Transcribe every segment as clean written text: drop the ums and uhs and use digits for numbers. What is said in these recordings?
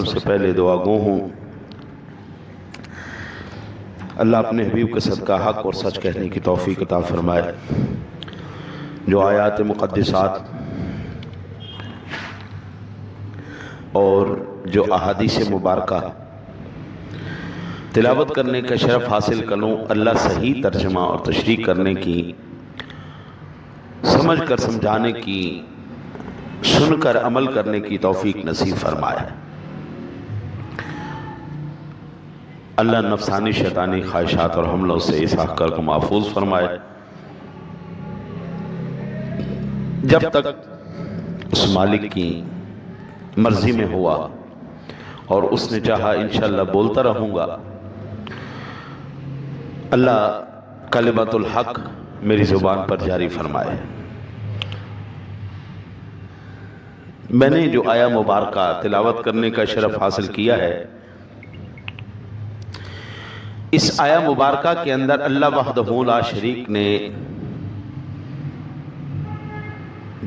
سے پہلے دعا گو ہوں اللہ اپنے حبیب کے صدقہ حق اور سچ کہنے کی توفیق عطا فرمائے۔ جو آیات مقدسات اور جو احادیث مبارکہ تلاوت کرنے کا شرف حاصل کروں، اللہ صحیح ترجمہ اور تشریح کرنے کی، سمجھ کر سمجھانے کی، سن کر عمل کرنے کی توفیق نصیب فرمائے۔ اللہ نفسانی شیطانی خواہشات اور حملوں سے اس حق کو محفوظ فرمائے۔ جب تک اس مالک کی مرضی میں ہوا اور اس نے چاہا انشاءاللہ بولتا رہوں گا۔ اللہ کلمۃ الحق میری زبان پر جاری فرمائے۔ میں نے جو آیہ مبارکہ تلاوت کرنے کا شرف حاصل کیا ہے، اس آیہ مبارکہ کے اندر اللہ وحدہ لا شریک نے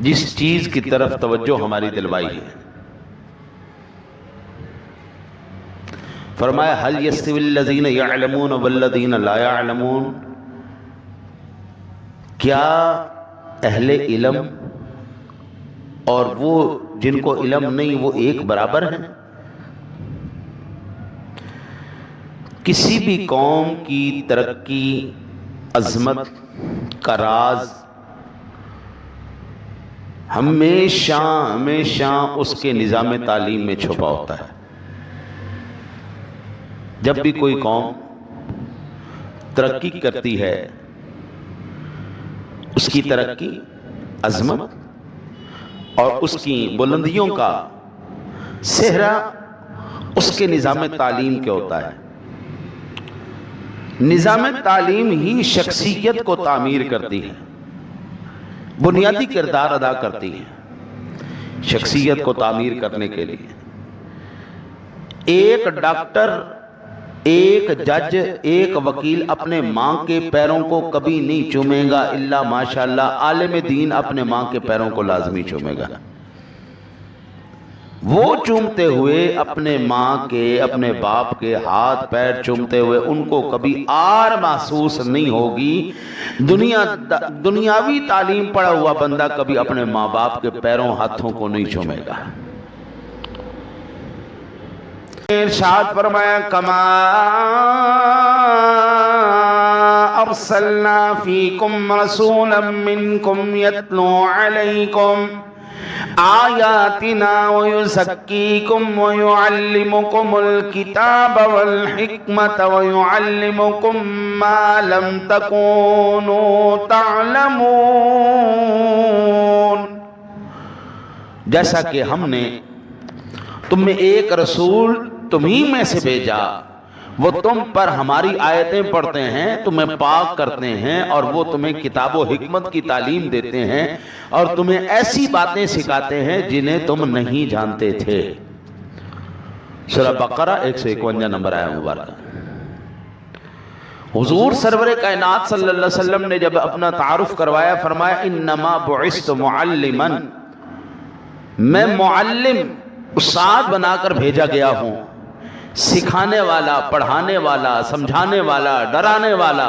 جس چیز کی طرف توجہ ہماری دلوائی ہے، فرمایا هل يستوي الذين يعلمون والذين لا يعلمون، کیا اہل علم اور وہ جن کو علم نہیں وہ ایک برابر ہیں؟ کسی بھی قوم کی ترقی عظمت کا راز ہمیشہ اس کے نظام تعلیم میں چھپا ہوتا ہے۔ جب بھی کوئی قوم ترقی کرتی ہے، اس کی ترقی عظمت اور اس کی بلندیوں کا صحرا اس کے نظام تعلیم کے ہوتا ہے۔ نظام تعلیم ہی شخصیت کو تعمیر کرتی ہے، بنیادی کردار ادا کرتی ہے۔ شخصیت کو تعمیر کرنے کے لیے ایک ڈاکٹر، ایک جج، ایک وکیل اپنے ماں کے پیروں کو کبھی نہیں چومے گا الا ماشاءاللہ عالم دین اپنے ماں کے پیروں کو لازمی چومے گا۔ وہ چومتے ہوئے اپنے ماں کے، اپنے باپ کے ہاتھ پیر چومتے ہوئے ان کو کبھی آر محسوس نہیں ہوگی۔ دنیاوی تعلیم پڑھا ہوا بندہ کبھی اپنے ماں باپ کے پیروں ہاتھوں کو نہیں چومے گا۔ ارشاد فرمایا کما ارسلنا فیکم رسولا منکم یتلو علیکم آیاتنا ویزکیکم ویعلمکم الکتاب والحکمت ویعلمکم ما لم تکونوا تعلمون۔ جیسا کہ ہم نے تم میں ایک رسول تمہیں میں سے بھیجا، وہ تم پر ہماری آیتیں پڑھتے ہیں، تمہیں پاک کرتے ہیں اور وہ تمہیں کتاب و حکمت کی تعلیم دیتے ہیں اور تمہیں ایسی باتیں سکھاتے ہیں جنہیں تم نہیں جانتے تھے۔ سورہ بقرہ 151 نمبر آیہ مبارکہ۔ حضور سرور کائنات صلی اللہ علیہ وسلم نے جب اپنا تعارف کروایا، فرمایا انما بعثت معلما، میں معلم، استاد بنا کر بھیجا گیا ہوں، سکھانے والا، پڑھانے والا، سمجھانے والا، ڈرانے والا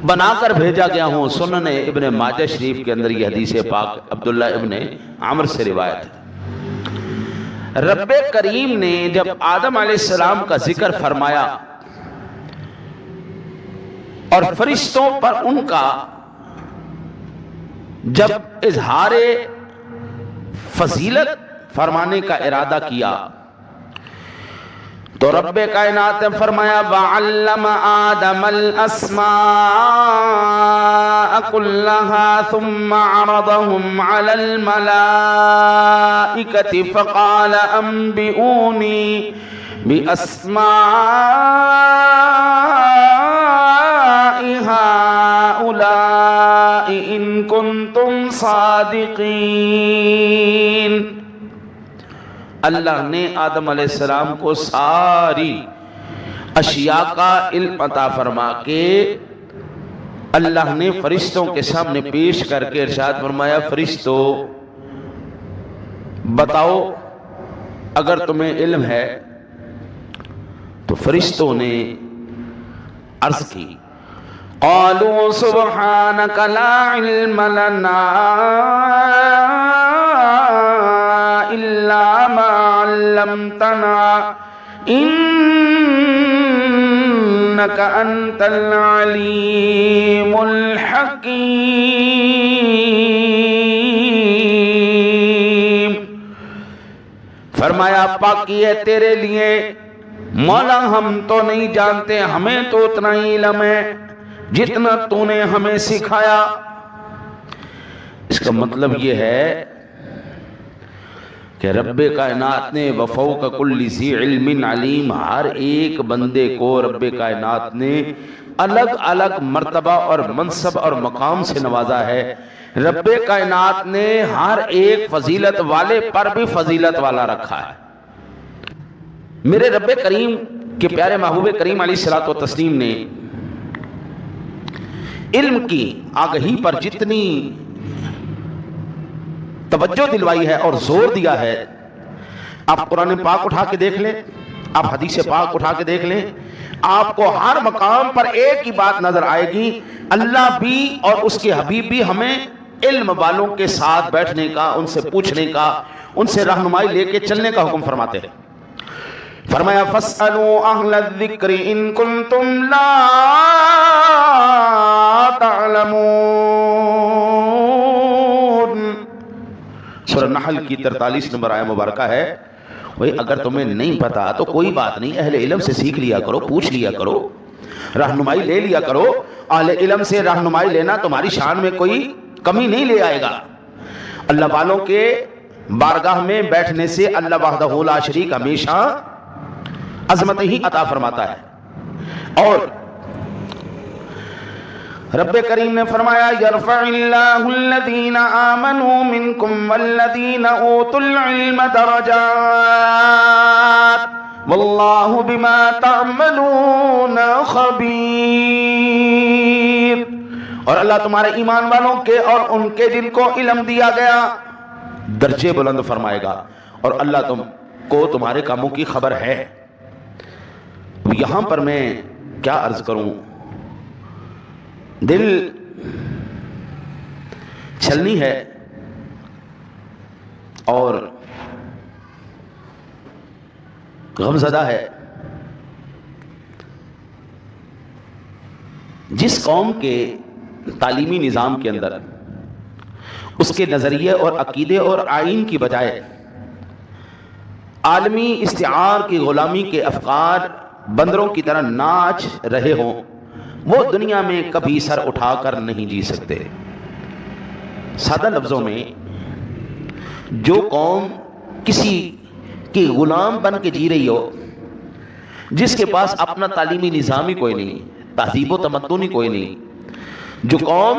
بنا کر بھیجا گیا ہوں۔ سنن ابن ماجہ شریف کے اندر یہ حدیث پاک عبداللہ ابن عمر سے روایت ہے۔ رب کریم نے جب آدم علیہ السلام کا ذکر فرمایا اور فرشتوں پر ان کا جب اظہار فضیلت فرمانے کا ارادہ کیا تو رب کائنات نے فرمایا وَعَلَّمَ آدَمَ الْأَسْمَاءَ كُلَّهَا ثُمَّ عَرَضَهُمْ عَلَى الْمَلَائِكَةِ فَقَالَ أَنْبِئُونِي بِأَسْمَاءِ هَؤُلَاءِ إِن كُنتُمْ صَادِقِينَ۔ اللہ نے آدم علیہ السلام کو ساری اشیاء کا علم عطا فرما کے اللہ نے فرشتوں کے سامنے پیش کر کے ارشاد فرمایا فرشتوں بتاؤ اگر تمہیں علم ہے تو فرشتوں نے عرض کی قالوا سبحانك لا علم لنا الا ما علمتنا انك انت العليم الحكيم۔ فرمایا پاکی ہے تیرے لیے مولا، ہم تو نہیں جانتے، ہمیں تو اتنا ہی علم ہے جتنا تو نے ہمیں سکھایا۔ اس کا مطلب یہ ہے کہ رب کائنات نے وفوق کل ذی علم علیم، ہر ایک بندے کو رب کائنات نے الگ الگ مرتبہ اور منصب اور مقام سے نوازا ہے۔ رب کائنات نے ہر ایک فضیلت والے پر بھی فضیلت والا رکھا ہے۔ میرے رب کریم کے پیارے محبوب کریم علیہ الصلوۃ والتسلیم نے علم کی آگہی پر جتنی توجہ دلوائی ہے اور زور دیا ہے، آپ قرآن پاک اٹھا کے دیکھ لیں، آپ حدیث پاک اٹھا کے دیکھ لیں، آپ کو ہر مقام پر ایک ہی بات نظر آئے گی، اللہ بھی اور اس کے حبیب بھی ہمیں علم والوں کے ساتھ بیٹھنے کا، ان سے پوچھنے کا، ان سے رہنمائی لے کے چلنے کا حکم فرماتے ہیں۔ فرمایا فَاسْأَلُوا أَهْلَ الذِّكْرِ إِن كُنتُمْ لَا تَعْلَمُونَ۔ سورہ نحل کی 43 نمبر آیہ مبارکہ ہے۔ وہی اگر تمہیں نہیں پتا تو کوئی بات نہیں، اہل علم سے سیکھ لیا کرو، پوچھ لیا کرو، رہنمائی لے لیا کرو۔ اہل علم سے رہنمائی لینا تمہاری شان میں کوئی کمی نہیں لے آئے گا۔ اللہ والوں کے بارگاہ میں بیٹھنے سے اللہ وحدہ لا شریک ہمیشہ عظمت ہی عطا فرماتا ہے۔ اور رب کریم نے فرمایا یرفع اللہ الذین آمنوا منکم والذین اوتوا العلم درجات واللہ بما تعملون خبیر۔ اور اللہ تمہارے ایمان والوں کے اور ان کے جن کو علم دیا گیا درجے بلند فرمائے گا، اور اللہ تم کو تمہارے کاموں کی خبر ہے۔ یہاں پر میں کیا عرض کروں، دل چھلنی ہے اور غمزدہ ہے۔ جس قوم کے تعلیمی نظام کے اندر اس کے نظریے اور عقیدے اور آئین کی بجائے عالمی استعار کی غلامی کے افکار بندروں کی طرح ناچ رہے ہوں، وہ دنیا میں کبھی سر اٹھا کر نہیں جی سکتے۔ سادہ لفظوں میں جو قوم کسی کی غلام بن کے جی رہی ہو، جس کے پاس اپنا تعلیمی نظام ہی کوئی نہیں، تہذیب و تمدن ہی کوئی نہیں، جو قوم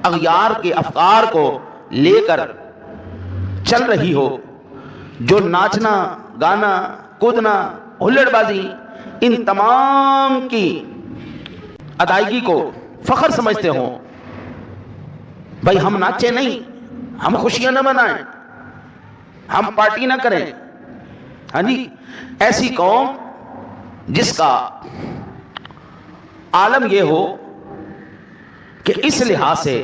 اغیار کے افکار کو لے کر چل رہی ہو، جو ناچنا، گانا، کودنا، ہلڑ بازی، ان تمام کی ادائیگی کو فخر سمجھتے ہوں، بھائی ہم ناچے نہیں، ہم خوشیاں نہ منائیں، ہم پارٹی نہ کریں، ہاں جی، ایسی قوم جس کا عالم یہ ہو کہ اس لحاظ سے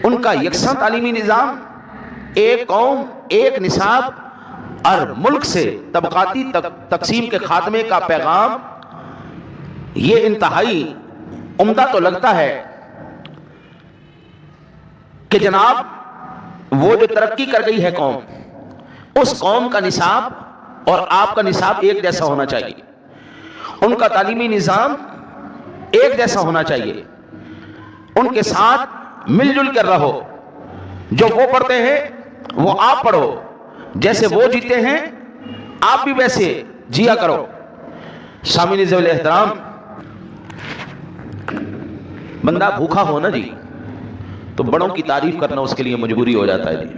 ان کا یکساں تعلیمی نظام، ایک قوم ایک نصاب اور ملک سے طبقاتی تقسیم کے خاتمے کا پیغام، یہ انتہائی عمدہ تو لگتا ہے کہ جناب وہ جو ترقی کر گئی ہے قوم، اس قوم کا نصاب اور آپ کا نصاب ایک جیسا ہونا چاہیے، ان کا تعلیمی نظام ایک جیسا ہونا چاہیے، ان کے ساتھ مل جل کر رہو، جو وہ پڑھتے ہیں وہ آپ پڑھو، جیسے وہ جیتے ہیں آپ بھی ویسے جیا کرو۔ سامعین ذوال احترام، بندہ بھوکا ہو نا جی تو بڑوں کی تعریف کرنا اس کے لیے مجبوری ہو جاتا ہے جی،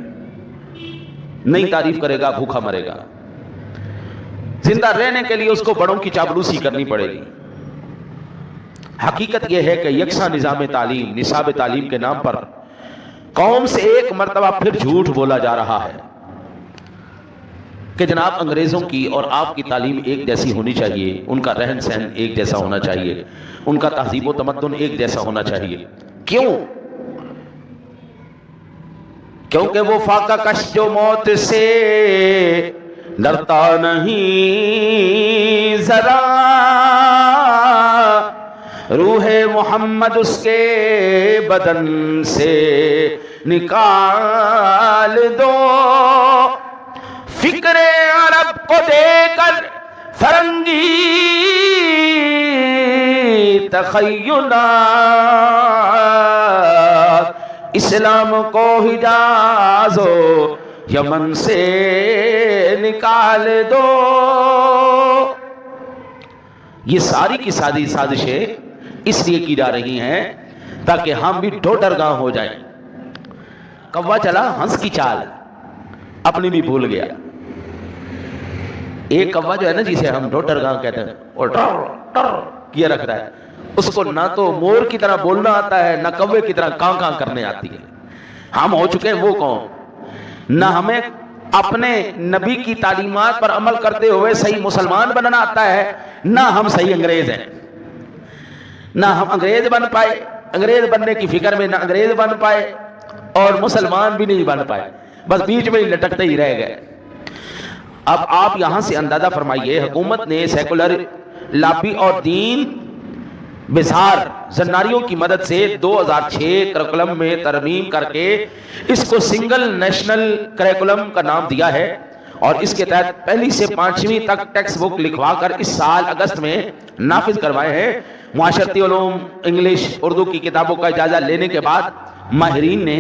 نہیں تعریف کرے گا بھوکا مرے گا۔ زندہ رہنے کے لیے اس کو بڑوں کی چاپلوسی کرنی پڑے گی۔ حقیقت یہ ہے کہ یکساں نظام تعلیم، نصاب تعلیم کے نام پر قوم سے ایک مرتبہ پھر جھوٹ بولا جا رہا ہے کہ جناب انگریزوں کی اور آپ کی تعلیم ایک جیسی ہونی چاہیے، ان کا رہن سہن ایک جیسا ہونا چاہیے، ان کا تہذیب و تمدن ایک جیسا ہونا چاہیے. کیوں؟ کیونکہ وہ فاقہ کش جو موت سے ڈرتا نہیں ذرا، روح محمد اس کے بدن سے نکال دو. فکر عرب کو دے کر فرنگی تخیلات، اسلام کو حجاز و یمن سے نکال دو. یہ ساری کی ساری سازشیں اس لیے کی جا رہی ہیں تاکہ ہم بھی ڈوڈرگاں ہو جائیں. کوا چلا ہنس کی چال، اپنی بھی بھول گیا. ایک کوا جو ہے نا جسے ہم ڈوڈرگاں کہتے ہیں، اور ٹر ٹر کیا رکھ رہا ہے، اس کو نہ تو مور کی طرح بولنا آتا ہے، نہ کوے کی طرح کاں کاں کرنے آتی ہے. ہم ہو چکے ہیں وہ قوم، نہ ہمیں اپنے نبی کی تعلیمات پر عمل کرتے ہوئے صحیح مسلمان بننا آتا ہے، نہ ہم صحیح انگریز ہیں. نہ ہم انگریز بن پائے، انگریز بننے کی فکر میں نہ انگریز بن پائے اور مسلمان بھی نہیں بن پائے، بس بیچ میں لٹکتے ہی رہ گئے. اب آپ یہاں سے اندازہ فرمائیے، حکومت نے سیکولر لابی اور دین بزار زناریوں کی مدد سے 2006 کریکولم میں ترمیم کر کے اس کو سنگل نیشنل کریکولم کا نام دیا ہے، اور اس کے تحت پہلی سے 5ویں تک ٹیکسٹ بک لکھوا کر اس سال اگست میں نافذ کروائے ہیں. معاشرتی علوم، انگلش، اردو کی کتابوں کا اجازہ لینے کے بعد ماہرین نے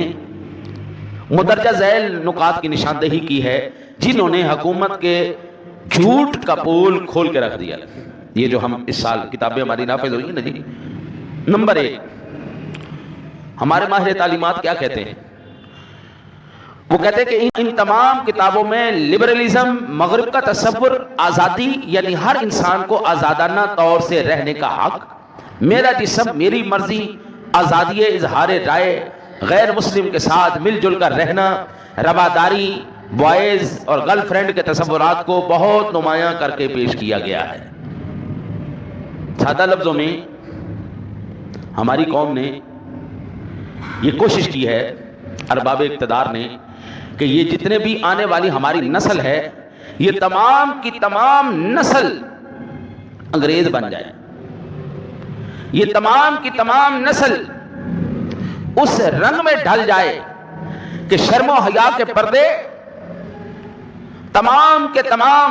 مدرجہ ذیل نکات کی نشاندہی کی ہے جنہوں نے حکومت کے جھوٹ کا پول کھول کے رکھ دیا. یہ جو ہم اس سال کتابیں ہماری نافذ ہوئی ہیں نا جی، نمبر 1، ہمارے ماہر تعلیمات کیا کہتے ہیں؟ وہ کہتے ہیں کہ ان تمام کتابوں میں لبرلزم، مغرب کا تصور، آزادی یعنی ہر انسان کو آزادانہ طور سے رہنے کا حق، میرا جسم میری مرضی، آزادی اظہار رائے، غیر مسلم کے ساتھ مل جل کر رہنا، رواداری، بوائز اور گرل فرینڈ کے تصورات کو بہت نمایاں کر کے پیش کیا گیا ہے. سادہ لفظوں میں ہماری قوم نے یہ کوشش کی ہے، ارباب اقتدار نے، کہ یہ جتنے بھی آنے والی ہماری نسل ہے، یہ تمام کی تمام نسل انگریز بن جائے. یہ تمام کی تمام نسل اس رنگ میں ڈھل جائے کہ شرم و حیا کے پردے تمام کے تمام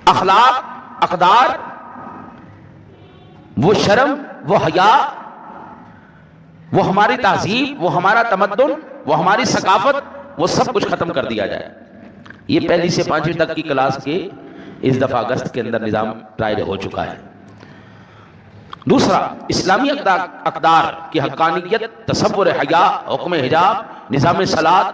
اخلاق، اقدار، وہ شرم، وہ حیا، وہ ہماری تہذیب، وہ ہمارا تمدن، وہ ہماری ثقافت، وہ سب کچھ ختم کر دیا جائے. یہ پہلی سے 5ویں تک کی کلاس کے اس دفعہ اگست کے اندر نظام رائج ہو چکا ہے. دوسرا، اسلامی اقدار کی حقانیت، تصور حیا، حکم حجاب، نظام صلاۃ،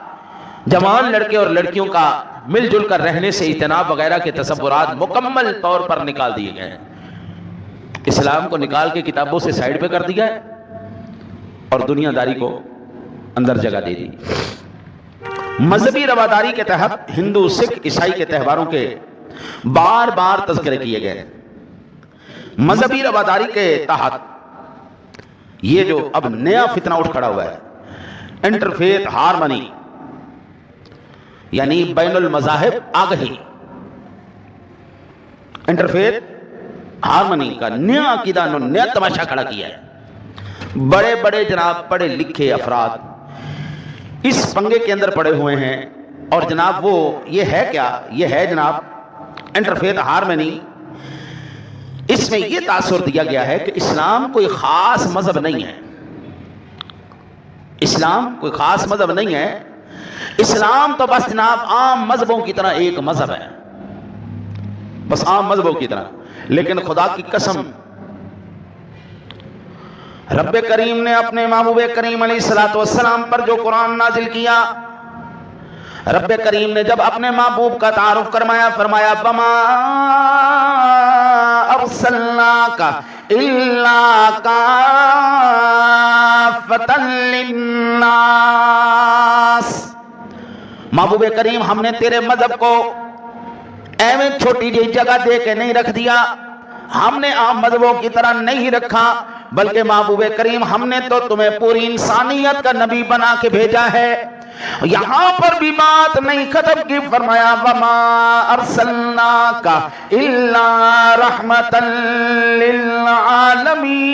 جوان لڑکے اور لڑکیوں کا مل جل کر رہنے سے اجتناب وغیرہ کے تصورات مکمل طور پر نکال دیے گئے ہیں. اسلام کو نکال کے کتابوں سے سائیڈ پہ کر دیا ہے اور دنیا داری کو اندر جگہ دے دی. مذہبی رواداری کے تحت ہندو، سکھ، عیسائی کے تہواروں کے بار بار تذکرے کیے گئے ہیں. مذہبی رواداری کے تحت یہ جو اب نیا فتنہ اٹھ کھڑا ہوا ہے، انٹرفیتھ ہارمنی، یعنی بین المذاہب آگہی، انٹرفیتھ ہارمنی کا نیا عقیدہ، نیا تماشا کھڑا کیا ہے. بڑے بڑے جناب پڑھے لکھے افراد اس پنگے کے اندر پڑے ہوئے ہیں، اور جناب وہ یہ ہے کیا؟ یہ ہے جناب انٹرفیتھ ہارمنی. اس میں یہ تاثر دیا گیا ہے کہ اسلام کوئی خاص مذہب نہیں ہے. اسلام کوئی خاص مذہب نہیں ہے. اسلام تو بس جناب عام مذہبوں کی طرح ایک مذہب ہے، بس عام مذہبوں کی طرح. لیکن خدا کی قسم، رب کریم نے اپنے محبوب کریم علیہ الصلوۃ والسلام پر جو قرآن نازل کیا، رب کریم نے جب اپنے محبوب کا تعارف کروایا، فرمایا وَمَا أَرْسَلْنَاكَ إِلَّا كَافَّةً لِلنَّاسِ. महबूब करीम हमने तेरे मजहब को एवं छोटी जी जगह दे के नहीं रख दिया, हमने आम मजहबों की तरह नहीं रखा, बल्कि महबूब करीम हमने तो तुम्हें पूरी इंसानियत का नबी बना के भेजा है। यहां पर भी बात नहीं खत्म की, फरमाया वमा अरसलनाका इल्ला रहमतन लिल आलमीन।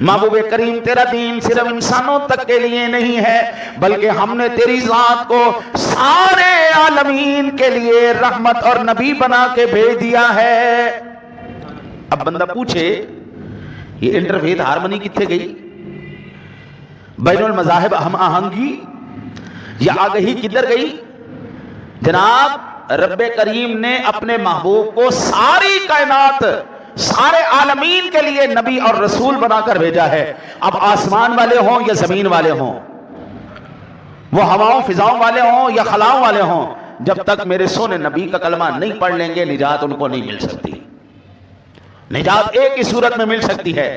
महबूब करीम तेरा दीन सिर्फ इंसानों तक के लिए नहीं है, बल्कि हमने तेरी जात को सारे आलमीन के लिए रहमत और नबी बना के भेज दिया है। अब बंदा पूछे ये इंटरफेथ हारमोनी कितने गई, बैनुल मज़ाहिब हम आहंगी ये आगही किधर गई? जनाब रब्बे करीम ने अपने महबूब को सारी कायनात सारे आलमीन के लिए नबी और रसूल बनाकर भेजा है। अब आसमान वाले हों या जमीन वाले हों, वो हवाओं फिजाओं वाले हों या खलाओं वाले हों, जब तक मेरे सोने नबी का कलमा नहीं पढ़ लेंगे निजात उनको नहीं मिल सकती। निजात एक ही सूरत में मिल सकती है,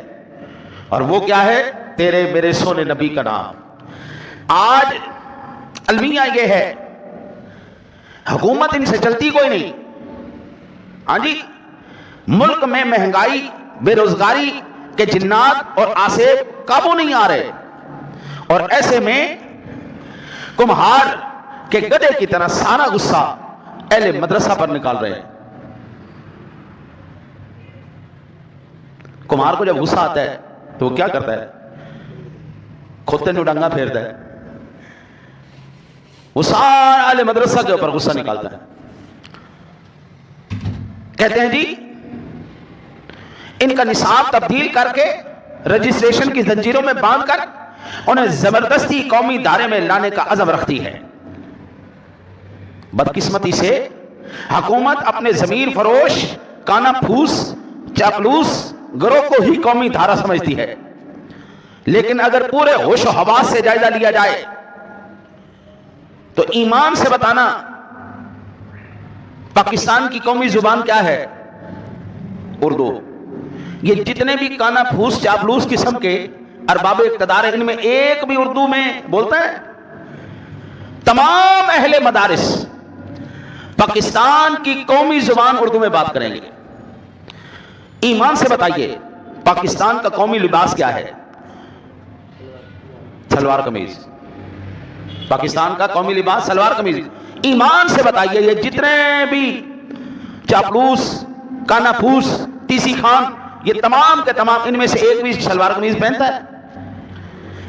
और वो क्या है? तेरे मेरे सोने नबी का नाम। आज अलमिया ये है, हुकूमत इनसे चलती कोई नहीं। हाँ जी, मुल्क में महंगाई बेरोजगारी के जिन्नात और आसेब काबू नहीं आ रहे, और ऐसे में कुम्हार के गधे की तरह सारा गुस्सा अहले मदरसा पर निकाल रहे हैं। कुम्हार को जब गुस्सा आता है तो वो क्या करता है? खोते में डंगा फेरता है, वो सारा अहले मदरसा के ऊपर गुस्सा निकालता है। कहते हैं जी इनका निसाब तब्दील करके रजिस्ट्रेशन की जंजीरों में बांधकर उन्हें जबरदस्ती कौमी दायरे में लाने का अज़म रखती है। बदकिस्मती से हुकूमत अपने जमीर फरोश काना फूस चापलूस गिरोह को ही कौमी धारा समझती है, लेकिन अगर पूरे होश और हवास से जायजा लिया जाए तो ईमान से बताना पाकिस्तान की कौमी जुबान क्या है? उर्दू। ये जितने भी काना फूस चापलूस किस्म के अरबाब इक़्तिदार है, इनमें एक भी उर्दू में बोलता है? तमाम अहले मदारिस पाकिस्तान की कौमी जुबान उर्दू में बात करेंगे। ईमान से बताइए पाकिस्तान का कौमी लिबास क्या है? सलवार कमीज। पाकिस्तान का कौमी लिबास सलवार कमीज। ईमान से बताइए ये जितने भी चापलूस कानाफूस टीसी खान ये तमाम के तमाम इनमें से एक भी सलवार कमीज पहनता है?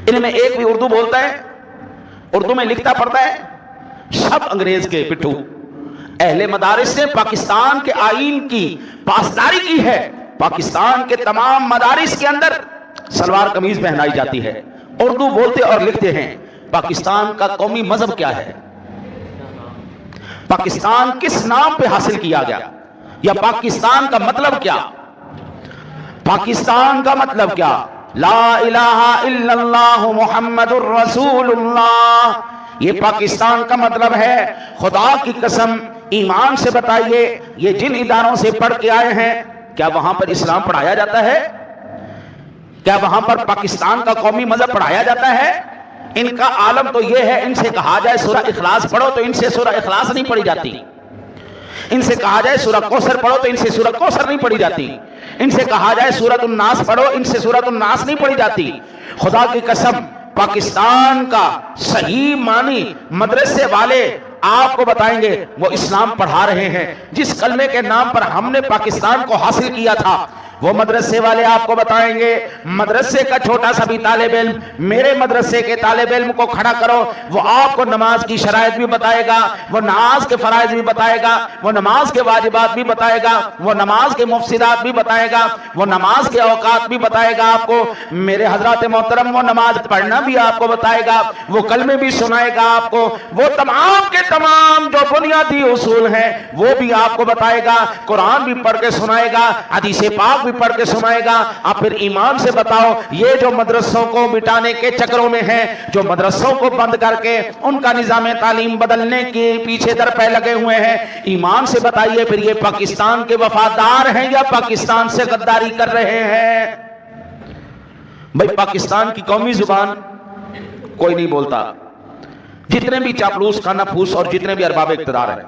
इनमें एक भी उर्दू बोलता है? उर्दू में लिखता पढ़ता है? सब अंग्रेज के पिट्ठू। अहले मदारिस ने पाकिस्तान के आईन की पासदारी की है। पाकिस्तान के तमाम मदारिस के अंदर सलवार कमीज पहनाई जाती है, उर्दू बोलते और लिखते हैं। पाकिस्तान का कौमी मजहब क्या है? पाकिस्तान किस नाम पे हासिल किया गया, या पाकिस्तान का मतलब क्या? पाकिस्तान का मतलब क्या? ला इलाहा इल्लल्लाह मुहम्मदुर रसूलुल्लाह। ये पाकिस्तान का मतलब है। खुदा की कसम ईमान से बताइए ये जिन इदारों से पढ़ के आए हैं क्या वहां पर इस्लाम पढ़ाया जाता है? क्या वहां पर पाकिस्तान का कौमी मजहब पढ़ाया जाता है? इनका आलम तो यह है, इनसे कहा जाए सूरह इखलास पढ़ो तो इनसे सूरह इखलास नहीं पढ़ी जाती। इनसे कहा जाए सूरह कौसर पढ़ो तो इनसे सूरह कौसर नहीं पढ़ी जाती। इनसे कहा जाए सूरत उन्नास पढ़ो, इनसे सूरत उन्नास नहीं पढ़ी जाती। खुदा की कसम पाकिस्तान का सही मानी मदरसे वाले आपको बताएंगे वो इस्लाम पढ़ा रहे हैं। जिस कलमे के नाम पर हमने पाकिस्तान को हासिल किया था वो मदरसे वाले आपको बताएंगे। मदरसे का छोटा सा भी तालिब इल्म मेरे मदरसे के तालिब इल्म को खड़ा करो, वो आपको नमाज की शराइत भी बताएगा, वो नमाज के फराइज भी बताएगा, वो नमाज के वाजिबात भी बताएगा, वो नमाज के मुफसिदात भी बताएगा, वो नमाज के औकात भी बताएगा आपको। मेरे हजरात मोहतरम वो नमाज पढ़ना भी आपको बताएगा, वो कलमे भी सुनाएगा आपको, वो तमाम के तमाम जो बुनियादी उसूल हैं वो भी आपको बताएगा। कुरान भी पढ़ के सुनाएगा, हदीस पाक भी पढ़ के सुनाएगा। आप फिर ईमान से बताओ ये जो मदरसों को मिटाने के चक्रों में हैं, जो मदरसों को बंद करके उनका निजाम तालीम बदलने के पीछे दर पे लगे हुए हैं, ईमान से बताइए फिर ये पाकिस्तान के वफादार हैं या पाकिस्तान से गद्दारी कर रहे हैं? भाई पाकिस्तान की कौमी जुबान कोई नहीं बोलता। जितने भी चापलूस, खानाफूस और जितने भी अरबाब इक़्तिदार हैं,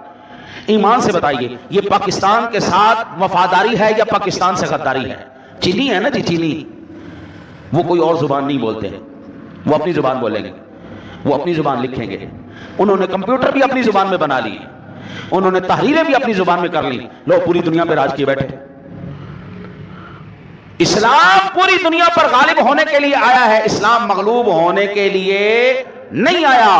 ईमान से बताइए ये पाकिस्तान के साथ वफादारी है या पाकिस्तान से गद्दारी है? चीनी है ना जी, चीनी, वो कोई और जुबान नहीं बोलते हैं, वो अपनी जुबान बोलेंगे, वो अपनी जुबान लिखेंगे। उन्होंने कंप्यूटर भी अपनी जुबान में बना ली, उन्होंने तहरीरें भी अपनी जुबान में कर ली। लोग पूरी दुनिया पे राज किए बैठे। इस्लाम पूरी दुनिया पर गालिब होने के लिए आया है, इस्लाम मगलूब होने के लिए नहीं आया।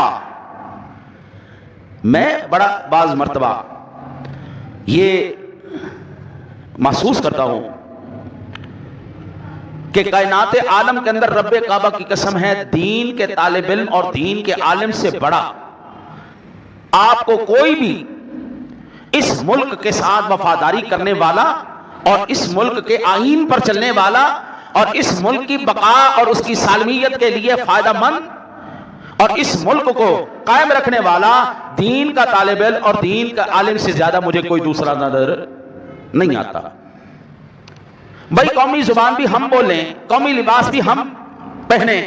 मैं बड़ा बाज मर्तबा ये महसूस करता हूं कि कायनात आलम के अंदर रब्बे काबा की कसम है, दीन के तालिब इल्म और दीन के आलिम से बड़ा आपको कोई भी इस मुल्क के साथ वफादारी करने वाला और इस मुल्क के आईन पर चलने वाला और इस मुल्क की बका और उसकी सालमियत के लिए फायदेमंद और इस मुल्क को कायम रखने वाला दीन का तालिब इल्म और दीन का आलिम से ज्यादा मुझे कोई दूसरा नजर नहीं आता। भाई कौमी जुबान भी हम बोलें, कौमी लिबास भी हम पहने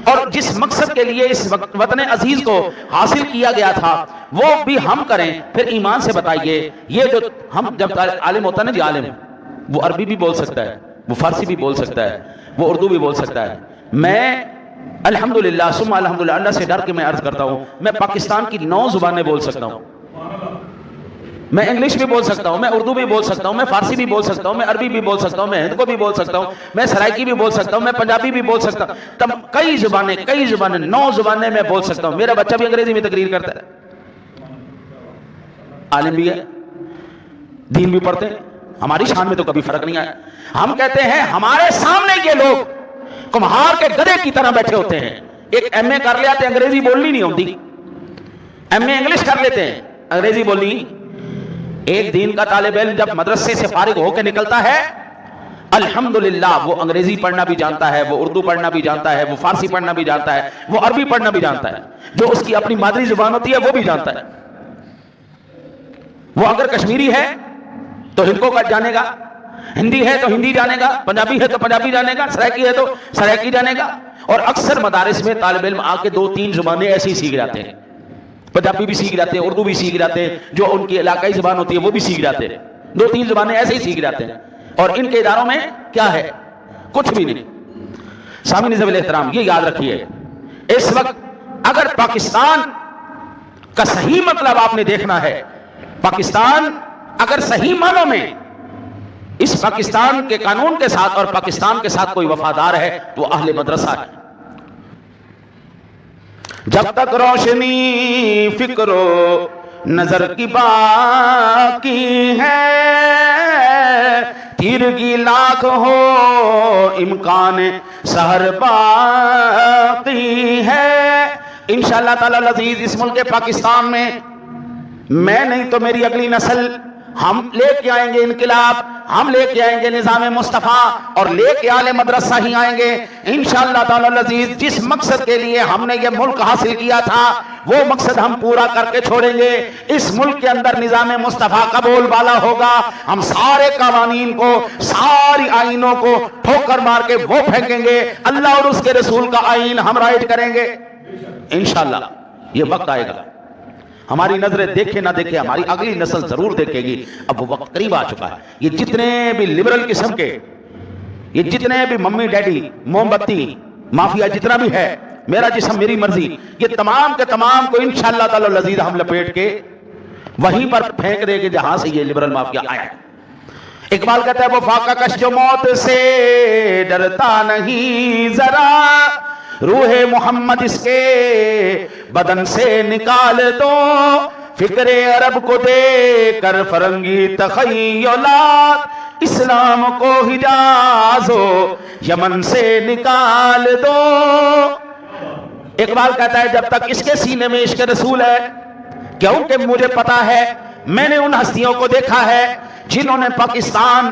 और जिस मकसद के लिए इस वतन अजीज को हासिल किया गया था वो भी हम करें। फिर ईमान से बताइए, ये जो हम जब आलिम होता है ना जी, आलिम वो अरबी भी बोल सकता है, वो फारसी भी बोल सकता है, वो उर्दू भी बोल सकता है। मैं अल्हम्दुलिल्लाह सुम्मा अल्हम्दुलिल्लाह अल्लाह से डर के मैं अर्ज करता हूँ, मैं पाकिस्तान की 9 जुबानें बोल सकता हूँ। मैं इंग्लिश भी बोल सकता हूँ, मैं उर्दू भी बोल सकता हूँ, मैं फारसी भी बोल सकता हूँ, मैं अरबी भी बोल सकता हूँ, मैं हिंदी को भी बोल सकता हूँ, मैं सराइकी भी बोल सकता हूँ, मैं पंजाबी भी बोल सकता हूँ। तब कई जुबानें 9 जुबानें मैं बोल सकता हूँ। मेरा बच्चा भी अंग्रेजी में तकरीर करता है, आलिम भी है, दीन भी पढ़ते हैं, हमारी शान में तो कभी फर्क नहीं आया। हम कहते हैं हमारे सामने ये लोग कुम्हार के गधे की तरह बैठे होते हैं। एक एमए कर लेते हैं, अंग्रेजी बोलनी नहीं होती, एमए इंग्लिश कर लेते हैं, अंग्रेजी बोलनी। एक दीन का तालिब इल्म जब मदरसे से फारिग होकर निकलता है, अल्हम्दुलिल्लाह वो अंग्रेजी पढ़ना भी जानता है, वो उर्दू पढ़ना भी जानता है, वो फारसी पढ़ना भी जानता है, वो अरबी पढ़ना भी जानता है, जो उसकी अपनी मादरी जुबान होती है वो भी जानता है। वो अगर कश्मीरी है तो हिंदको का जानेगा, हिंदी है तो हिंदी जानेगा, पंजाबी है तो पंजाबी जानेगा, सराइकी है तो सराइकी जानेगा। और अक्सर मदारिस में तालिब इल्म आके 2-3 जुबानें ऐसे ही सीख जाते हैं, पंजाबी भी सीख जाते हैं, उर्दू भी सीख जाते हैं, जो उनकी इलाकाई जुबान होती है वो भी सीख जाते हैं। 2-3 जुबानें ऐसे ही सीख जाते हैं। और इनके इदारों में क्या है? कुछ भी नहीं। सामीन ज़वील एहतराम, ये याद रखिए, इस वक्त अगर पाकिस्तान का सही मतलब आपने देखना है, पाकिस्तान अगर सही मानों में इस पाकिस्तान के कानून के साथ और पाकिस्तान के साथ कोई वफादार है तो अहले मदरसा है। जब तक रोशनी फिक्रो नजर की बाकी है, तीरगी लाख हो इम्कान सहर बाकी है। इंशाअल्लाह ताला अज़ीज इस मुल्क पाकिस्तान में मैं नहीं तो मेरी अगली नस्ल हम लेके आएंगे इनकलाब, हम लेके आएंगे निज़ाम मुस्तफ़ा और लेके आले मदरसा ही आएंगे इंशाअल्लाह ताला अज़ीज। जिस मकसद के लिए हमने ये मुल्क हासिल किया था वो मकसद हम पूरा करके छोड़ेंगे। इस मुल्क के अंदर निज़ाम मुस्तफ़ा का बोलबाला होगा। हम सारे कानून को, सारी आइनों को ठोकर मार के वो फेंकेंगे, अल्लाह और उसके रसूल का आइन हम राइट करेंगे इंशाअल्लाह। ये वक्त आएगा, हमारी नजरें देखे ना देखे हमारी अगली नस्ल जरूर देखेगी। अब वो वक्त करीब आ चुका है। ये जितने भी लिबरल किस्म के, ये जितने भी मम्मी डैडी मोमबत्ती माफिया जितना भी है, मेरा जिस्म मेरी मर्जी, ये तमाम के तमाम को इंशाअल्लाह ताला लजीज हम लपेट के वहीं पर फेंक देंगे जहां से ये लिबरल माफिया आया। इकबाल कहता है वो फाका कश जो मौत से डरता नहीं जरा, रूहे मोहम्मद इसके बदन से निकाल दो, फिक्रे अरब को दे कर फरंगी तखय्युलात, इस्लाम को हिजाजो यमन से निकाल दो। इकबाल कहता है जब तक इसके सीने में इश्क रसूल है, क्योंकि मुझे पता है मैंने उन हस्तियों को देखा है जिन्होंने पाकिस्तान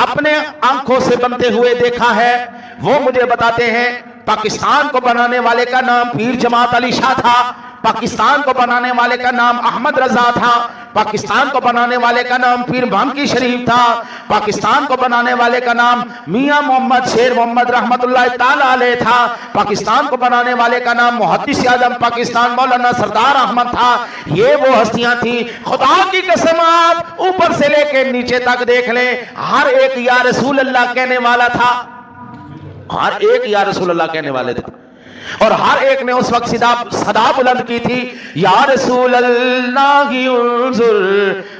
अपने आंखों से बनते हुए देखा है। वो मुझे बताते हैं पाकिस्तान को बनाने वाले का नाम पीर जमात अली शाह था। पाकिस्तान को बनाने वाले का नाम अहमद रजा था, पाकिस्तान को बनाने वाले का नाम पीर बांकी शरीफ था, पाकिस्तान को बनाने वाले का नाम मियां मोहम्मद शेर मोहम्मद रहमतुल्लाह ताला अलैह था, पाकिस्तान को बनाने वाले का नाम मुहद्दिस आज़म पाकिस्तान मौलाना सरदार अहमद था। ये वो हस्तियां थी। खुदा की कसम आप ऊपर से लेके नीचे तक देख लें, हर एक या रसूल अल्लाह कहने वाला था, हर एक या रसूल अल्लाह कहने वाले थे, और हर एक ने उस वक्त सदा बुलंद की थी, या रसूल अल्लाह उन्जुर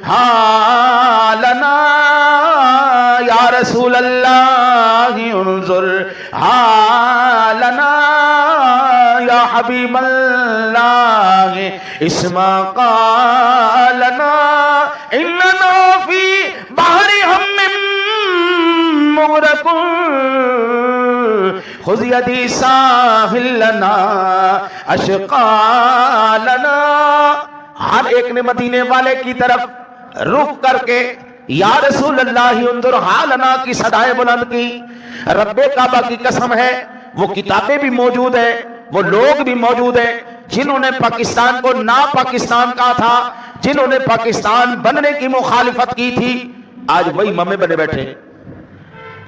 हालना, या रसूल अल्लाह उन्जुर हालना, या हबीब अल्लाह इस्मा कालना, इन्ना फी बहरी हम्मिम मुगरकुन खुज़ यदी साहिलना अशकालना। हर एक ने मदीने वाले की तरफ रुख करके या रसूल अल्लाह उन्जुर हालना की सदाएं बुलंद की। रब्बे काबा की कसम है, वो किताबें भी मौजूद है, वो लोग भी मौजूद है जिन्होंने पाकिस्तान को ना पाकिस्तान कहा था, जिन्होंने पाकिस्तान बनने की मुखालिफत की थी, आज वही मम्मे बने बैठे हैं,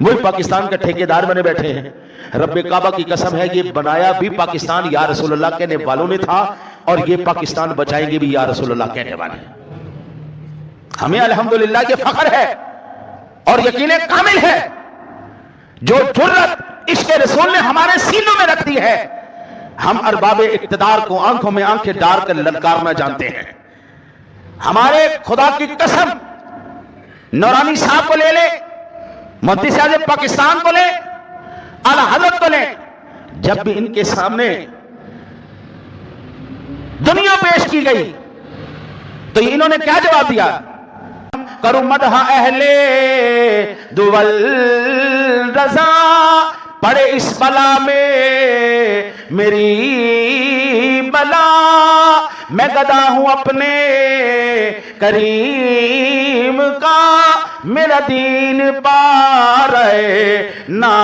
वही पाकिस्तान के ठेकेदार बने बैठे हैं। रब्बे काबा की कसम है, ये बनाया भी पाकिस्तान या रसूलुल्लाह कहने वालों ने था, और ये पाकिस्तान बचाएंगे भी या रसूलुल्लाह कहने वाले। हमें अल्हम्दुलिल्लाह के फख्र है और यकीन कामिल है, जो जुर्रत इश्क़ रसूल ने हमारे सीनों में रख दी है, हम अरबाब इक़्तिदार को आंखों में आंखें डाल कर ललकारना जानते हैं। हमारे खुदा की कसम, नौरानी साहब को ले ले, मुफ्ती आज़म पाकिस्तान को ले, आला हज़रत को ले, जब भी इनके सामने दुनिया पेश की गई तो इन्होंने क्या जवाब दिया? करूं मदह अहले दुवल रजा, पड़े इस बला में मेरी बला, मैं गदा हूं अपने करीम का, मेरा दीन पार ना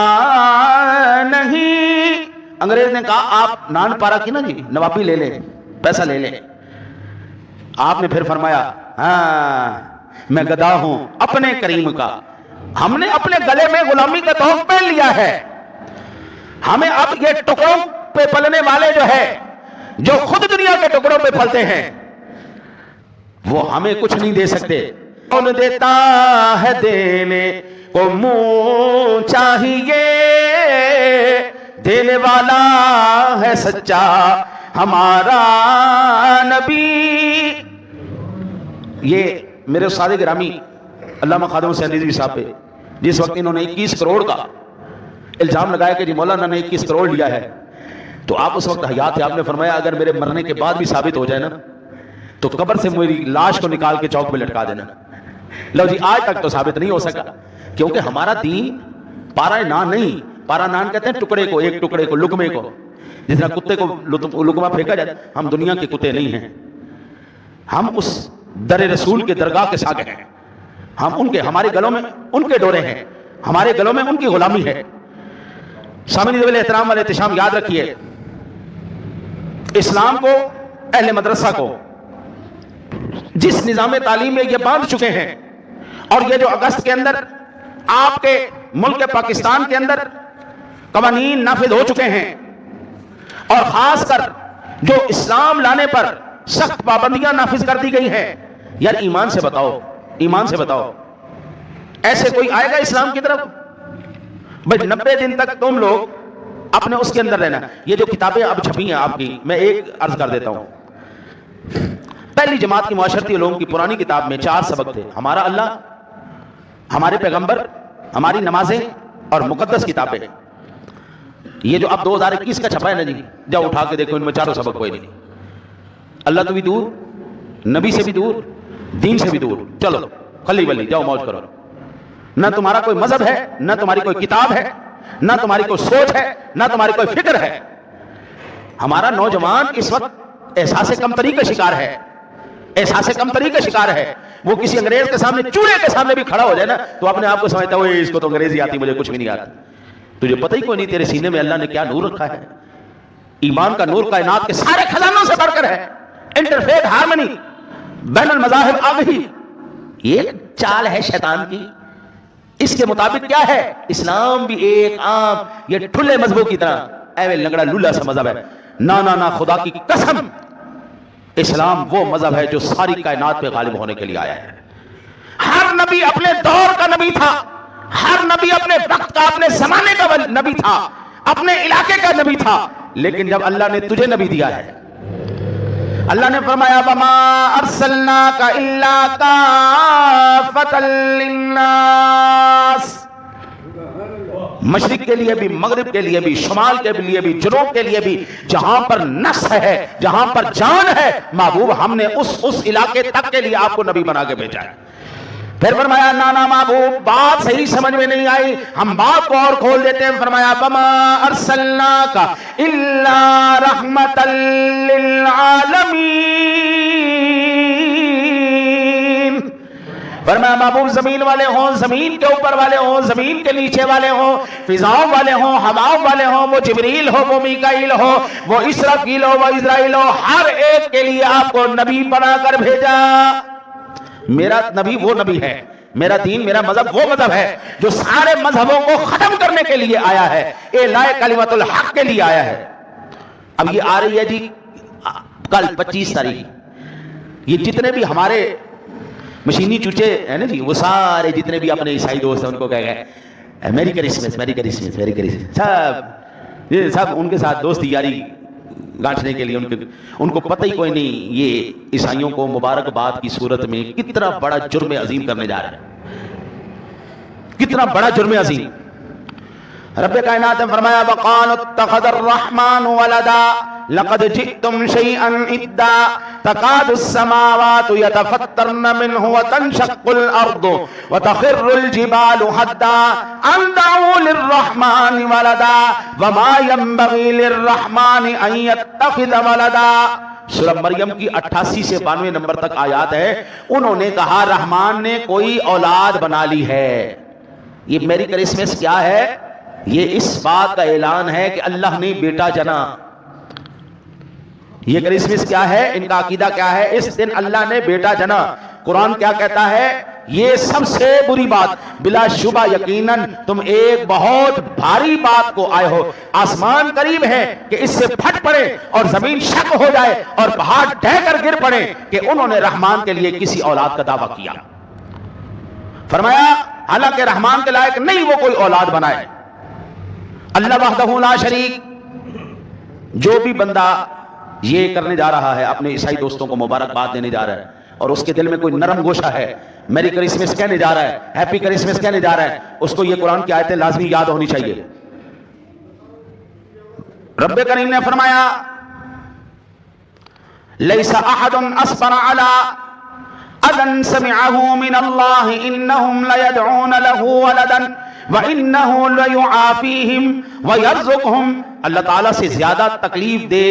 नहीं। अंग्रेज ने कहा आप नान पारा की ना जी, नवाबी ले ले, पैसा ले ले। आपने फिर फरमाया हाँ मैं गदा हूं अपने करीम का। हमने अपने गले में गुलामी का तोहफ पहन लिया है। हमें अब ये टुकड़ों पे पलने वाले जो है, जो खुद दुनिया के टुकड़ों पे पलते हैं, वो हमें कुछ नहीं दे सकते। कौन देता है देने को मुंह चाहिए, देने वाला है सच्चा हमारा नबी। ये मेरे उस्ताद गिरामी अल्लामा खादिम हुसैन रिज़वी साहब पे जिस वक्त इन्होंने 21 करोड़ का इल्जाम लगाया कि जी मौलाना ने 21 करोड़ लिया है, तो आप उस वक्त हयात थे, आपने फरमाया अगर मेरे मरने के बाद भी साबित हो जाए ना, तो कब्र से मेरी लाश को निकाल के चौक पे लटका देना। लो जी, आज तक तो साबित नहीं हो सका, क्योंकि हमारा दीन पारा नान नहीं, पारा नान कहते हैं टुकड़े को, एक टुकड़े को, लुकमे को, जिस तरह कुत्ते को लुकमा फेंका जाए। हम दुनिया के कुत्ते नहीं हैं, हम उस दर रसूल के दरगाह के सागे हैं, हम उनके, हमारे गलों में उनके डोरे हैं, हमारे गलों में उनकी गुलामी है। सामने एहतराम वाले एहतशाम याद रखिए, इस्लाम को, अहले मदरसा को जिस निज़ाम तालीम में ये बांध चुके हैं, और ये जो अगस्त के अंदर आपके मुल्क पाकिस्तान के अंदर कवानीन नाफिज हो चुके हैं, और खासकर जो इस्लाम लाने पर सख्त पाबंदियां नाफिज कर दी गई हैं, यार ईमान से बताओ, ईमान से बताओ, ऐसे कोई आएगा इस्लाम की तरफ? भाई 90 दिन तक तुम लोग अपने उसके अंदर रहना। ये जो किताबें अब छपी हैं आपकी, मैं एक अर्ज कर देता हूं। पहली जमात की मुआशरती उलूम की पुरानी किताब में 4 सबक थे, हमारा अल्लाह, हमारे पैगंबर, हमारी नमाजें और मुकद्दस किताबें। ये जो अब 2021 का छपा है ना जी, जाओ उठा के देखो, इनमें 4 सबक कोई नहीं। अल्लाह तो भी दूर, नबी से भी दूर, दीन से भी दूर, चलो खली वली जाओ मौज करो। ना तुम्हारा कोई मजहब है, ना तुम्हारी कोई किताब है, ना तुम्हारी कोई सोच है, ना तुम्हारी कोई फिक्र है। हमारा नौजवान इस वक्त एहसास कमतरी का शिकार है, एहसास कमतरी का शिकार है। वो किसी अंग्रेज के सामने, चूहे के सामने भी खड़ा हो जाए ना, तो अपने आप को समझता है इसको तो अंग्रेजी आती, मुझे कुछ भी नहीं आता। तुझे पता ही कोई नहीं तेरे सीने में अल्लाह ने क्या नूर रखा है। ایمان کا نور کائنات کے سارے خزانوں سے بڑھ کر ہے. انٹرفیت ہارمنی بین المذاہب آ گئی. یہ چال ہے شیطان کی. اس کے مطابق کیا ہے؟ اسلام بھی ایک عام یہ ٹھلے مذہبوں کی طرح اے لنگڑا لولا سا مذہب ہے. نا خدا کی قسم اسلام وہ مذہب ہے جو ساری کائنات پہ غالب ہونے کے لیے آیا ہے. ہر نبی اپنے دور کا نبی تھا, ہر نبی اپنے وقت کا اپنے زمانے کا نبی تھا, اپنے علاقے کا نبی تھا. لیکن جب اللہ نے تجھے نبی دیا ہے, اللہ نے فرمایا وما ارسلناک الا کافۃ للناس, مشرق کے لیے بھی, مغرب کے لیے بھی, شمال کے لیے بھی, جنوب کے لیے بھی, جہاں پر نفس ہے, جہاں پر جان ہے, محبوب ہم نے اس علاقے تک کے لیے آپ کو نبی بنا کے بھیجا ہے. پھر فرمایا نانا محبوب بات صحیح سمجھ میں نہیں آئی, ہم بات کو اور کھول دیتے ہیں. فرمایا وما ارسلناک الا رحمتا للعالمین. فرمایا محبوب زمین والے ہوں, زمین کے اوپر والے ہوں, زمین کے نیچے والے ہوں, فضاؤں والے ہوں, ہواؤں والے ہوں, وہ جبریل ہو, وہ میکائیل ہو, وہ اسرافیل ہو, وہ اسرائیل ہو, ہر ایک کے لیے آپ کو نبی بنا کر بھیجا. میرا نبی وہ نبی ہے, میرا دین, میرا مذہب وہ مذہب ہے جو سارے مذہبوں کو ختم کرنے کے لیے آیا ہے, اعلاء کلمۃ الحق کے لیے آیا ہے. اب یہ آ رہی ہے جی کل 25 تاریخ, یہ جتنے بھی ہمارے مشینی چوچے ہیں نا جی, وہ سارے جتنے بھی اپنے عیسائی دوست ہیں ان کو کہہ گئے میری کرسمس, میری کرسمس, میری کرسمس, یہ سب ان کے ساتھ دوستی یاری گانٹنے کے لیے ان کو پتہ ہی کوئی نہیں یہ عیسائیوں کو مبارکباد کی صورت میں کتنا بڑا جرم عظیم کرنے جا رہے ہیں, کتنا بڑا جرم عظیم. رب کائنات نے فرمایا وقالوا اتخذ الرحمن ولدا لقد جئتم شيئا إدا تكاد السماوات يتفطرن منه وتنشق الأرض وتخر الجبال حتى أن دعوا للرحمن ولدا وما ينبغي للرحمن أن يتخذ ولدا. سورہ مریم کی 88 سے 92 نمبر تک آیات ہے. انہوں نے کہا رحمان نے کوئی اولاد بنا لی ہے. یہ میری کرسمس کیا ہے؟ یہ اس بات کا اعلان ہے کہ اللہ نے بیٹا جنا. یہ کرسمس کیا ہے؟ ان کا عقیدہ کیا ہے؟ اس دن اللہ نے بیٹا جنا. قرآن کیا کہتا ہے؟ یہ سب سے بری بات, بلا شبہ یقیناً تم ایک بہت بھاری بات کو آئے ہو. آسمان قریب ہے کہ اس سے پھٹ پڑے اور زمین شک ہو جائے اور پہاڑ ڈھہ کر گر پڑے کہ انہوں نے رحمان کے لیے کسی اولاد کا دعویٰ کیا. فرمایا حالانکہ رحمان کے لائق نہیں وہ کوئی اولاد بنائے. اللہ وحدہ لا شریک. جو بھی بندہ یہ کرنے جا رہا ہے, اپنے عیسائی دوستوں کو مبارکباد دینے جا رہا ہے اور اس کے دل میں کوئی نرم گوشہ ہے, میری کرسمس کہنے جا رہا ہے, ہیپی کرسمس کہنے جا رہا ہے, اس کو یہ قرآن کی آیتیں لازمی یاد ہونی چاہیے. رب کریم نے فرمایا لیس احد اصبر علی اذن سمعه من اللہ انہم لیدعون له ولدا وَإِنَّهُ لَيُعَافِيهِمْ وَيَرْزُقْهُمْ. اللہ تعالیٰ سے زیادہ تکلیف دے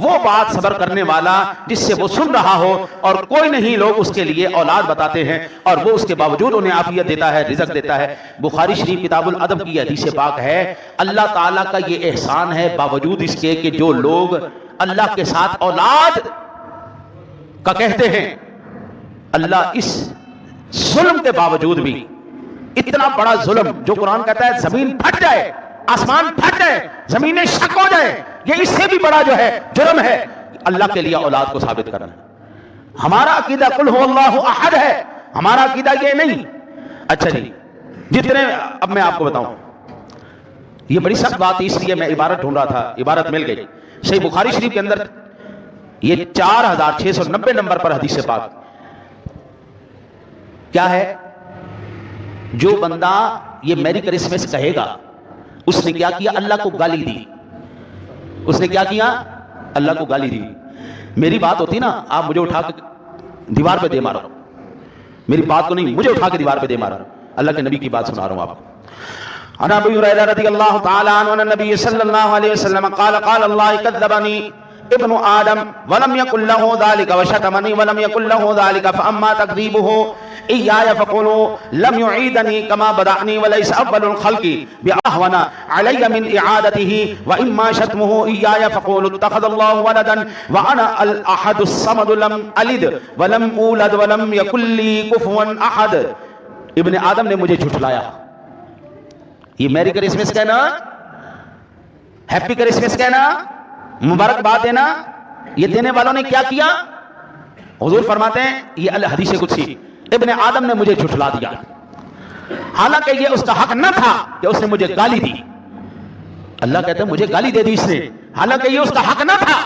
وہ بات صبر کرنے والا جس سے وہ سن رہا ہو اور کوئی نہیں لوگ اس کے لیے اولاد بتاتے ہیں اور وہ اس کے باوجود انہیں عافیت دیتا ہے, رزق دیتا ہے. بخاری شریف کتاب الادب کی حدیث پاک ہے, اللہ تعالیٰ کا یہ احسان ہے باوجود اس کے کہ جو لوگ اللہ کے ساتھ اولاد کا کہتے ہیں, اللہ اس ظلم کے باوجود بھی, اتنا بڑا ظلم جو قرآن کہتا ہے زمین پھٹ جائے, آسمان پھٹ جائے, زمینیں شک ہو جائے, یہ اس سے بھی بڑا جو ہے جرم ہے اللہ کے لیے اولاد کو ثابت کرنا. ہمارا عقیدہ قل هو اللہ احد ہے, ہمارا عقیدہ یہ نہیں. اچھا جی, جتنے اب میں آپ کو بتاؤں, یہ بڑی سخت بات, اس لیے میں عبارت ڈھونڈ رہا تھا, عبارت مل گئی. صحیح بخاری شریف کے اندر یہ 4690 نمبر پر حدیث پاک کیا ہے؟ جو بندہ یہ میری کرسمس کہے گا اس نے کیا کیا؟ اللہ کو گالی دی. اس نے کیا کیا؟ اللہ کو گالی دی. میری بات ہوتی نا, آپ مجھے اٹھا کے دیوار پہ دے مارو, میری بات کو نہیں, مجھے اٹھا کے دیوار پہ دے مارو. اللہ کے نبی کی بات سنا رہا ہوں آپ کو. عن ابی ہریرہ رضی اللہ تعالی عنہ ان النبی صلی اللہ علیہ وسلم قال قال اللہ کذبنی ابن آدم ولم يكن له ذلك وشتمني ولم يكن له ذلك فأما تكذيبه इय्याय फक़ूलू लम युईदनी कमा बदअनी वलैस अव्वलुल खल्क़ि बिअहवना अलय्य मिन इआदतिही व इम्मा शतमुहु इय्याय फक़ूलू इत्तख़ज़ल्लाहु वलदन व अना अल अहदुस समद लम अलिद व लम ऊलद व लम यकुल ली कुफुवन अहद। इब्न आदम ने मुझे झुठलाया। ये मैरी क्रिसमस कहना, हैप्पी क्रिसमस कहना, मुबारकबाद देना, ये देने वालों ने क्या किया? हुजूर फरमाते हैं, ये अल हदीस कुदसी, इब्न आदम ने मुझे झुठला दिया, हालांकि ये उसका हक न था कि उसने मुझे गाली दी। अल्लाह कहते हैं मुझे गाली दे दी इसने, हालांकि ये उसका हक न था।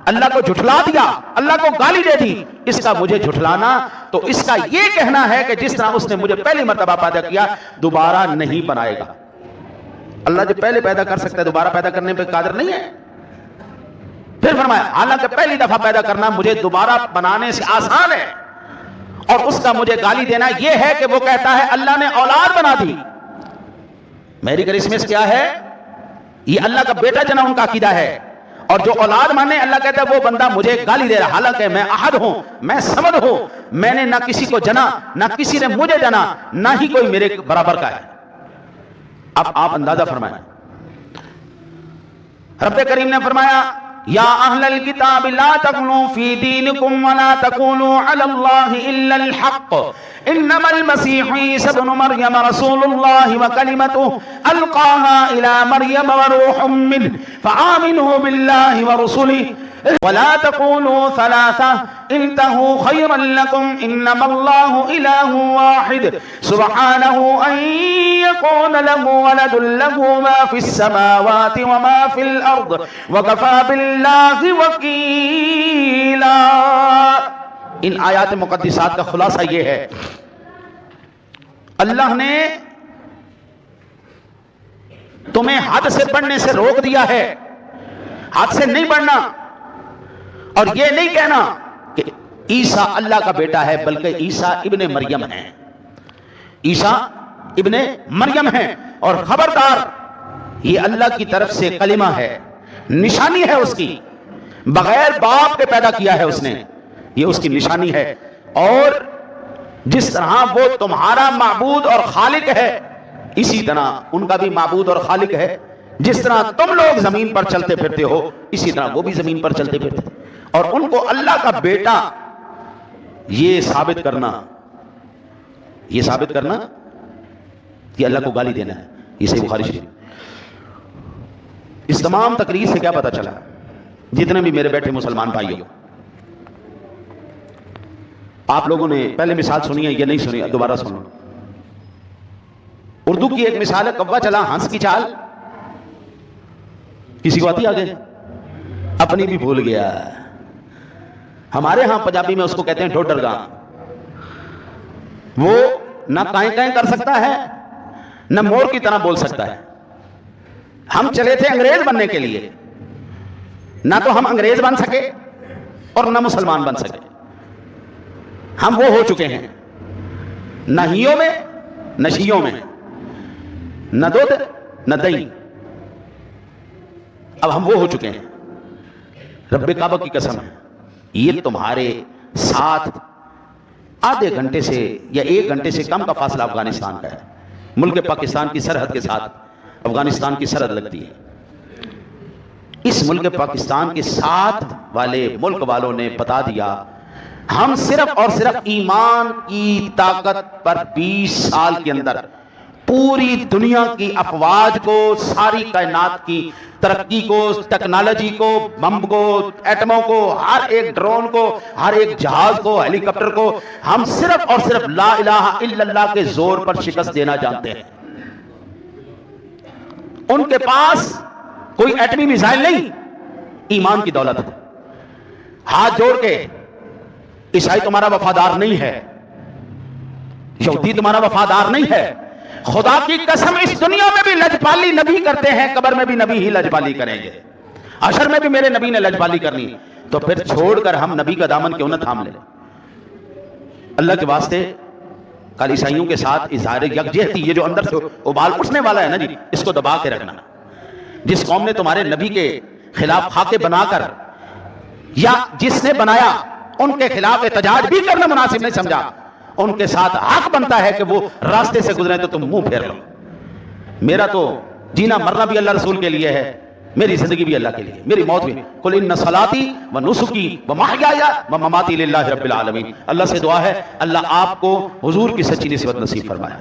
अल्लाह को झुठला दिया, अल्लाह को गाली दे दी। इसका मुझे झुठलाना तो इसका ये कहना है कि जिस तरह उसने मुझे पहली मर्तबा पैदा किया दोबारा नहीं बनाएगा। अल्लाह जो पहले पैदा कर सकता है दोबारा पैदा करने पे कादिर नहीं है। फिर फरमाया हालांकि पहली दफा पैदा करना मुझे दोबारा बनाने से आसान है, और उसका मुझे गाली देना यह है कि वो कहता है अल्लाह ने औलाद बना दी। मैरी क्रिसमस क्या है? ये अल्लाह का बेटा जना उनका अकीदा है, और जो औलाद माने अल्लाह कहता है वो बंदा मुझे गाली दे रहा, हालांकि मैं अहद हूं, मैं समद हूं, मैंने ना किसी को जना, ना किसी ने मुझे जना, ना ही कोई मेरे बराबर का है। अब आप अंदाजा फरमाएं, रब्बे करीम ने फरमाया या अहलल किताब ला तग़लू फी दीनिकुम व ला तक़ूलू अलल्लाहि इल्लल हक़ इन्नमल मसीह ईसा इब्न मरयम रसूलुल्लाह व कलिमतुहु अलक़ाहा इला मरयम व रूहुम मिन्हु फ़आमिनू बिल्लाहि व रसूलिहि वला तक़ूलू सलासा इंतहू खैरन लकुम इन्नमल्लाहु इलाहु वाहिद सुब्हानहु अन यकून लहु वलदुन लहु मा फिस समावाति व मा फिल अर्द व कफ़ा बिल्लाहि वकीला। इन आयात मुक़द्दिसात का खुलासा ये है, अल्लाह ने तुम्हें हद से बढ़ने से रोक दिया है, हद से नहीं बढ़ना, और ये नहीं कहना कि ईसा अल्लाह का बेटा है, बल्कि ईसा इब्ने मरियम है, ईसा इब्ने मरियम है। और खबरदार ये अल्लाह की तरफ से कलिमा है, निशानी है उसकी, बगैर बाप के पैदा किया है उसने, ये उसकी निशानी है। और जिस तरह वो तुम्हारा माबूद और खालिक है, इसी तरह उनका भी माबूद और खालिक है। जिस तरह तुम लोग जमीन पर चलते फिरते हो, इसी तरह वो भी जमीन पर चलते फिरते, और उनको अल्लाह का बेटा ये साबित करना कि अल्लाह को गाली देना है, ये सही बुखारी शरीफ। इस तमाम तकरीर से क्या पता चला, जितने भी मेरे बैठे मुसलमान भाई हो, आप लोगों ने पहले मिसाल सुनी है, ये नहीं सुनी, दोबारा सुनो। उर्दू की एक मिसाल है, कव्वा चला हंस की चाल, किसी को आती आगे? अपनी भी भूल गया। हमारे यहां पंजाबी में उसको कहते हैं ढोडरगा। वो ना काएं काएं कर सकता है, ना मोर की तरह बोल सकता है। हम चले थे अंग्रेज बनने के लिए, ना तो हम अंग्रेज बन सके और ना मुसलमान बन सके। हम वो हो चुके हैं, न हियों में न शियों में, न दूध न दही, अब हम वो हो चुके हैं। रब्बे काबा की कसम है, ये तुम्हारे साथ आधे घंटे से या 1 घंटे से कम का फासला अफगानिस्तान का है। मुल्क पाकिस्तान की सरहद के साथ अफगानिस्तान की सरहद लगती है। इस मुल्क पाकिस्तान के साथ वाले मुल्क वालों ने बता दिया, हम सिर्फ और सिर्फ ईमान की ताकत पर 20 साल के अंदर पूरी दुनिया की अफवाज को, सारी कायनात की तरक्की को, टेक्नोलॉजी को, बम को, एटमों को, हर एक ड्रोन को, हर एक जहाज को, हेलीकॉप्टर को, हम सिर्फ और सिर्फ ला इलाहा इल्लल्लाह के जोर पर शिकस्त देना जानते हैं। उनके पास कोई एटमी मिसाइल नहीं, ईमान की दौलत है। हाथ जोड़ के, ईसाई तुम्हारा वफादार नहीं है, यहूदी तुम्हारा वफादार नहीं है, खुदा की कसम इस दुनिया में भी लजपाली नबी करते हैं, कब्र में भी नबी ही लजपाली करेंगे, हशर में भी मेरे नबी ने लजपाली करनी। तो फिर छोड़कर हम नबी का दामन क्यों न थाम ले? अल्लाह के वास्ते कल ईसाइयों के साथ इजहार यकजहती, ये जो अंदर से उबाल उठने वाला है ना जी, इसको दबा के रखना। जिस कौम ने तुम्हारे नबी के खिलाफ खाके बनाकर या जिसने बनाया उनके खिलाफ एहतजाज भी करना मुनासिब नहीं समझा, ان کے ساتھ حق بنتا ہے کہ وہ راستے سے گزرے تو تم منہ پھیر لو. میرا تو جینا مرنا بھی اللہ رسول کے لیے ہے, میری زندگی بھی اللہ کے لیے, میری موت بھی. قل ان صلاتی و نسکی و محیای و مماتی للہ رب العالمین. اللہ سے دعا ہے اللہ آپ کو حضور کی سچی نسبت نصیب فرمائے.